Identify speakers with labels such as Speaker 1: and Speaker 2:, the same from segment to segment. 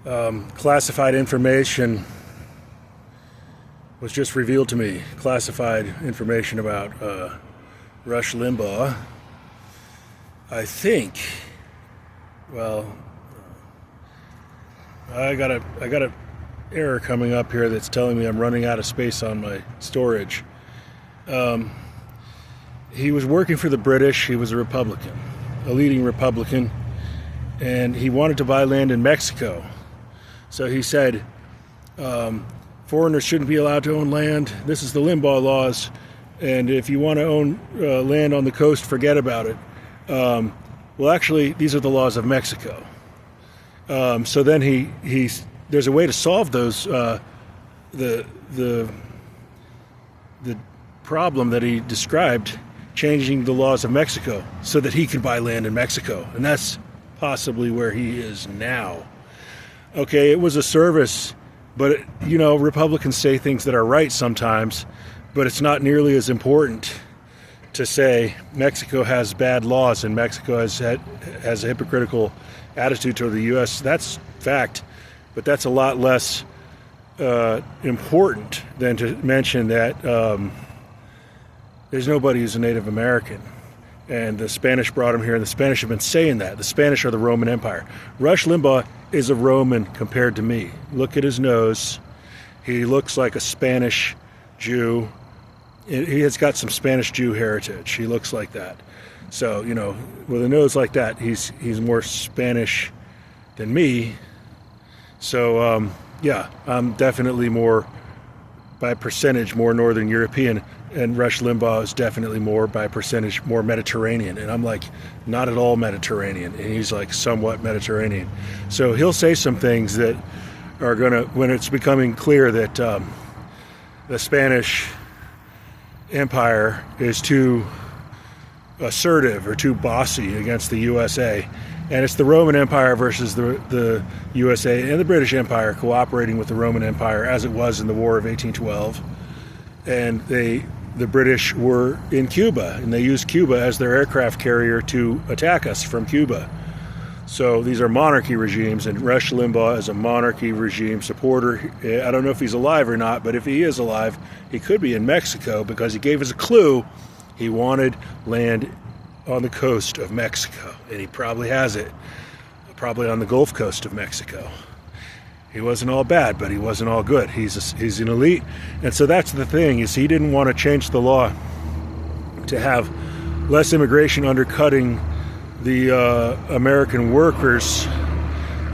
Speaker 1: Classified information was just revealed to me. Classified information about Rush Limbaugh. I think. Well, I got a error coming up here that's telling me I'm running out of space on my storage. He was working for the British. He was a Republican, a leading Republican, and he wanted to buy land in Mexico. So he said, foreigners shouldn't be allowed to own land. This is the Limbaugh laws, and if you want to own land on the coast, forget about it. Well, actually, these are the laws of Mexico. So then there's a way to solve those the problem that he described, changing the laws of Mexico so that he can buy land in Mexico, and that's possibly where he is now. Okay, it was a service, but Republicans say things that are right sometimes, but it's not nearly as important to say Mexico has bad laws and Mexico has a hypocritical attitude toward the U.S. That's fact, but that's a lot less important than to mention that there's nobody who's a Native American. And the Spanish brought him here, and the Spanish have been saying that. The Spanish are the Roman Empire. Rush Limbaugh is a Roman compared to me. Look at his nose. He looks like a Spanish Jew. He has got some Spanish Jew heritage. He looks like that. So, with a nose like that, he's more Spanish than me. So, I'm definitely more, by percentage, more Northern European. And Rush Limbaugh is definitely more, by percentage, more Mediterranean. And I'm like, not at all Mediterranean. And he's like somewhat Mediterranean. So he'll say some things that are going to, when it's becoming clear that the Spanish Empire is too assertive or too bossy against the USA. And it's the Roman Empire versus the USA and the British Empire cooperating with the Roman Empire as it was in the War of 1812. And the British were in Cuba, and they used Cuba as their aircraft carrier to attack us from Cuba. So these are monarchy regimes, and Rush Limbaugh is a monarchy regime supporter. I don't know if he's alive or not, but if he is alive, he could be in Mexico because he gave us a clue. He wanted land on the coast of Mexico, and he probably has it, probably on the Gulf Coast of Mexico. He wasn't all bad, but he wasn't all good. He's an elite. And so that's the thing, is he didn't want to change the law to have less immigration undercutting the American workers.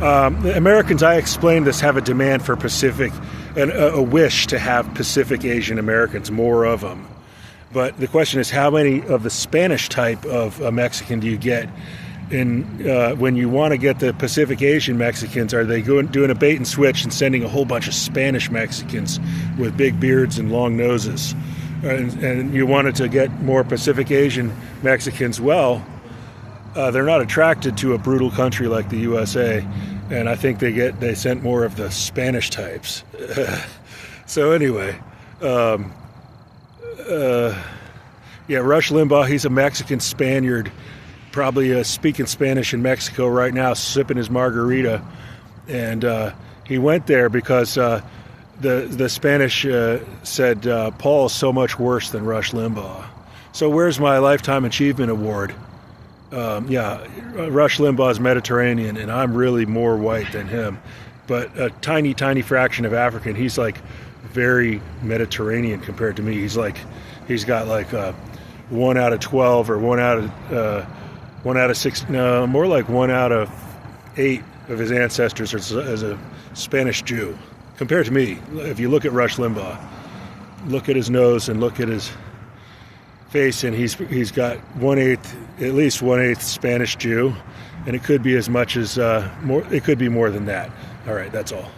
Speaker 1: The Americans, I explained this, have a demand for Pacific and a wish to have Pacific Asian Americans, more of them. But the question is, how many of the Spanish type of Mexican do you get? When you want to get the Pacific Asian Mexicans, are they doing a bait and switch and sending a whole bunch of Spanish Mexicans with big beards and long noses? And you wanted to get more Pacific Asian Mexicans. Well, they're not attracted to a brutal country like the USA, and I think they sent more of the Spanish types. So anyway, Rush Limbaugh, he's a Mexican Spaniard, probably speaking Spanish in Mexico right now, sipping his margarita. And he went there because the Spanish said, Paul's so much worse than Rush Limbaugh. So where's my Lifetime Achievement Award? Rush Limbaugh is Mediterranean, and I'm really more white than him. But a tiny, tiny fraction of African. He's like very Mediterranean compared to me. He's got like 1 out of 12 or 1 out of 6, no, more like 1 out of 8 of his ancestors as a Spanish Jew. Compared to me, if you look at Rush Limbaugh, look at his nose and look at his face, and he's got at least 1/8 Spanish Jew, and it could be as much as more. It could be more than that. All right, that's all.